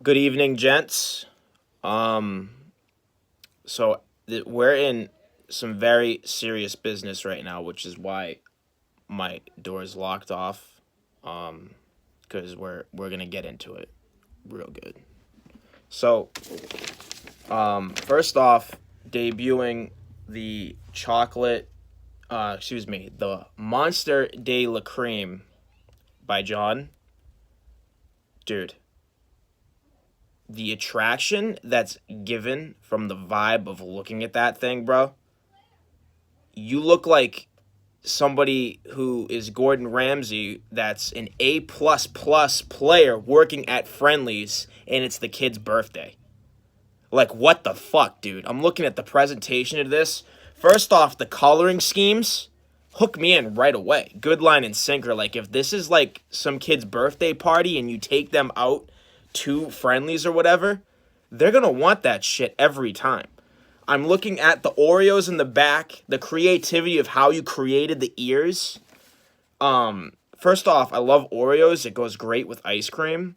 Good evening, gents. We're in some very serious business right now, which is why my door is locked off. Because we're gonna get into it real good. So, first off, debuting the the Monster de la Creme by John. Dude, the attraction that's given from the vibe of looking at that thing, bro. You look like somebody who is Gordon Ramsay that's an A++ player working at Friendly's and it's the kid's birthday. Like, what the fuck, dude? I'm looking at the presentation of this. First off, the coloring schemes hook me in right away. Good line and sinker. Like, if this is like some kid's birthday party and you take them out to Friendlies or whatever, they're gonna want that shit every time. I'm looking at the Oreos in the back, the creativity of how you created the ears. First off, I love Oreos. It goes great with ice cream.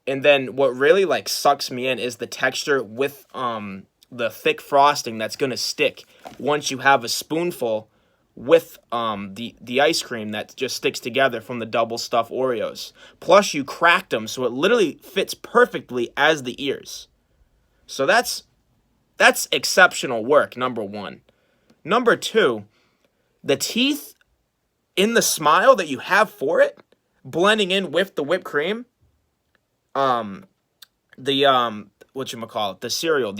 And then what really like sucks me in is the texture with the thick frosting that's gonna stick once you have a spoonful with the ice cream that just sticks together from the double stuffed Oreos. Plus you cracked them so it literally fits perfectly as the ears. So that's exceptional work, number one. Number two, the teeth in the smile that you have for it, blending in with the whipped cream. The cereal,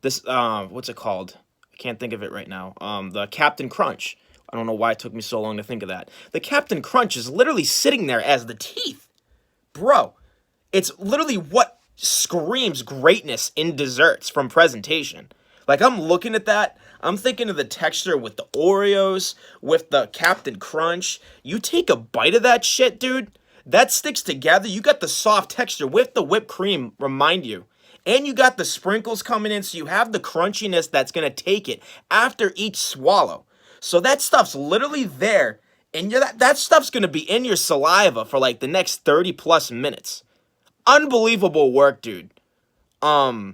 what's it called? I can't think of it right now. The Captain Crunch. I don't know why it took me so long to think of that. The Captain Crunch is literally sitting there as the teeth. Bro, it's literally what screams greatness in desserts from presentation. Like, I'm looking at that, I'm thinking of the texture with the Oreos, with the Captain Crunch. You take a bite of that shit, dude, that sticks together. You got the soft texture with the whipped cream, remind you. And you got the sprinkles coming in, so you have the crunchiness that's going to take it after each swallow. So that stuff's literally there, and that stuff's going to be in your saliva for like the next 30 plus minutes. Unbelievable work, dude. I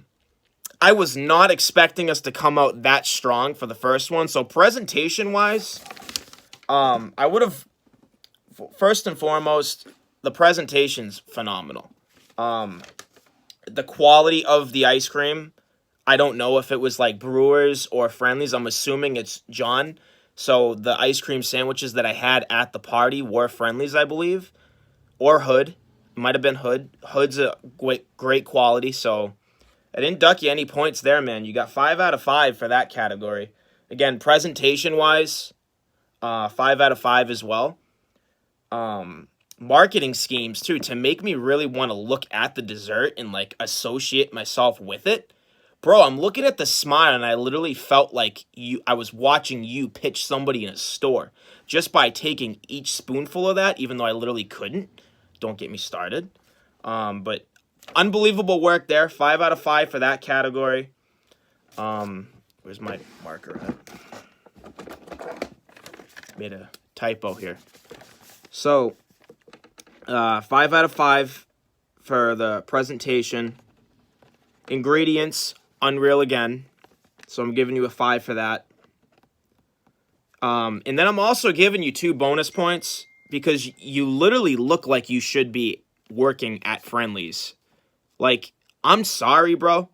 was not expecting us to come out that strong for the first one. So presentation-wise, I would have, first and foremost, the presentation's phenomenal. The quality of the ice cream, I don't know if it was like Brewers or Friendlies. I'm assuming it's John. So the ice cream sandwiches that I had at the party were Friendlies, I believe. Or Hood. It might have been Hood. Hood's a great quality, so I didn't duck you any points there, man. You got 5 out of 5 for that category. Again, presentation-wise, 5 out of 5 as well. Marketing schemes too, to make me really want to look at the dessert and like associate myself with it. Bro, I'm looking at the smile and I literally felt like I was watching you pitch somebody in a store just by taking each spoonful of that, even though I literally couldn't. Don't get me started. But unbelievable work there. 5 out of 5 for that category. Where's my marker at? Made a typo here. So 5 out of 5 for the presentation. Ingredients, unreal again. So I'm giving you a 5 for that. And then I'm also giving you 2 bonus points because you literally look like you should be working at Friendly's. Like, I'm sorry, bro.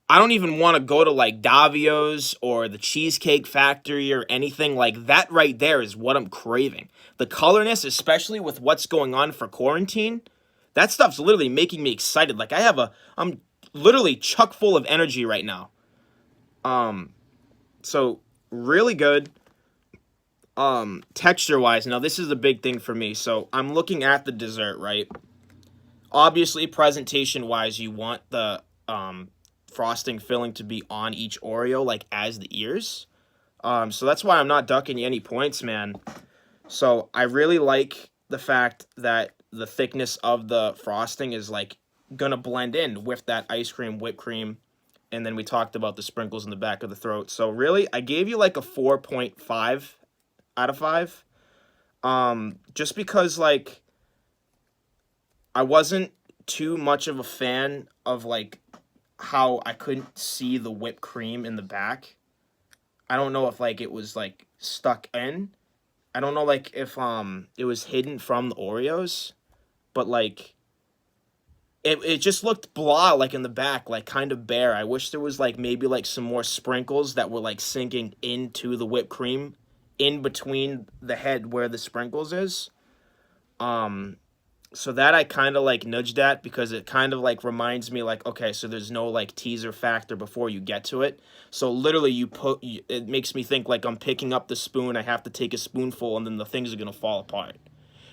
I don't even want to go to like Davio's or the Cheesecake Factory or anything like that. Right there is what I'm craving. The colorness, especially with what's going on for quarantine, that stuff's literally making me excited. Like I'm literally chock full of energy right now. So really good. Texture wise, now this is the big thing for me. So I'm looking at the dessert, right? Obviously, presentation wise, you want the frosting filling to be on each Oreo, like as the ears. So that's why I'm not ducking you any points, man. So I really like the fact that the thickness of the frosting is like gonna blend in with that ice cream, whipped cream, and then we talked about the sprinkles in the back of the throat. So really, I gave you like a 4.5 out of 5. Just because like I wasn't too much of a fan of like how I couldn't see the whipped cream in the back. I don't know if like it was like stuck in. I don't know like if it was hidden from the Oreos, but like it just looked blah like in the back, like kind of bare. I wish there was like maybe like some more sprinkles that were like sinking into the whipped cream in between the head where the sprinkles is. So that I kind of like nudged at because it kind of like reminds me like, okay, so there's no like teaser factor before you get to it. So literally it makes me think like I'm picking up the spoon, I have to take a spoonful and then the things are going to fall apart.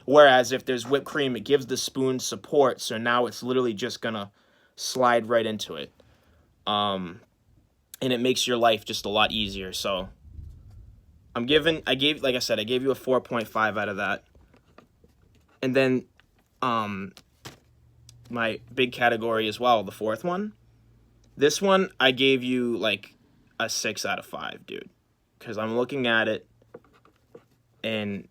Whereas if there's whipped cream, it gives the spoon support, so now it's literally just going to slide right into it. And it makes your life just a lot easier. So like I gave you a 4.5 out of that. And then my big category as well, the fourth one. This one, I gave you like a 6 out of 5, dude. Because I'm looking at it, and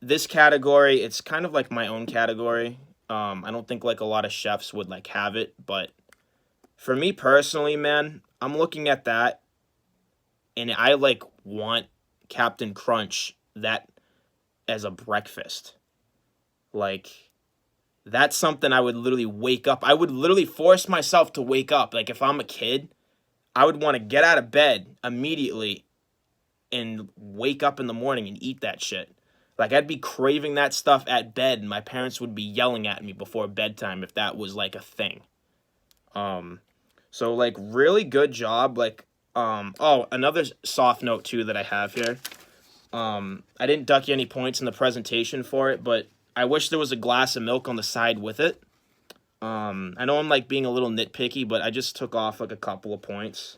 this category, it's kind of like my own category. I don't think like a lot of chefs would like have it, but for me personally, man, I'm looking at that, and I like want Captain Crunch that as a breakfast. Like, that's something I would literally wake up. I would literally force myself to wake up. Like, if I'm a kid, I would want to get out of bed immediately and wake up in the morning and eat that shit. Like, I'd be craving that stuff at bed, and my parents would be yelling at me before bedtime if that was, like, a thing. So, like, really good job. Like, oh, another soft note, too, that I have here. I didn't duck you any points in the presentation for it, but I wish there was a glass of milk on the side with it. I know I'm, like, being a little nitpicky, but I just took off, like, a couple of points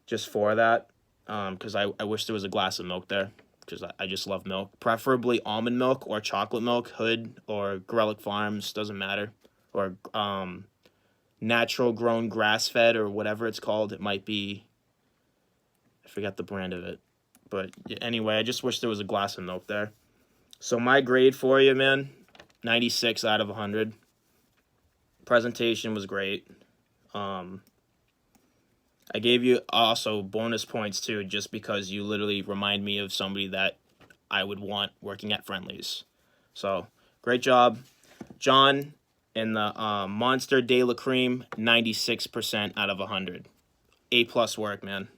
just for that. Because I wish there was a glass of milk there. Because I just love milk. Preferably almond milk or chocolate milk, Hood or Grelick Farms, doesn't matter. Or natural grown grass-fed or whatever it's called. It might be, I forget the brand of it. But anyway, I just wish there was a glass of milk there. So my grade for you, man, 96 out of 100. Presentation was great. I gave you also bonus points, too, just because you literally remind me of somebody that I would want working at Friendly's. So, great job. John, in the Monster de la Creme, 96% out of 100. A+ work, man.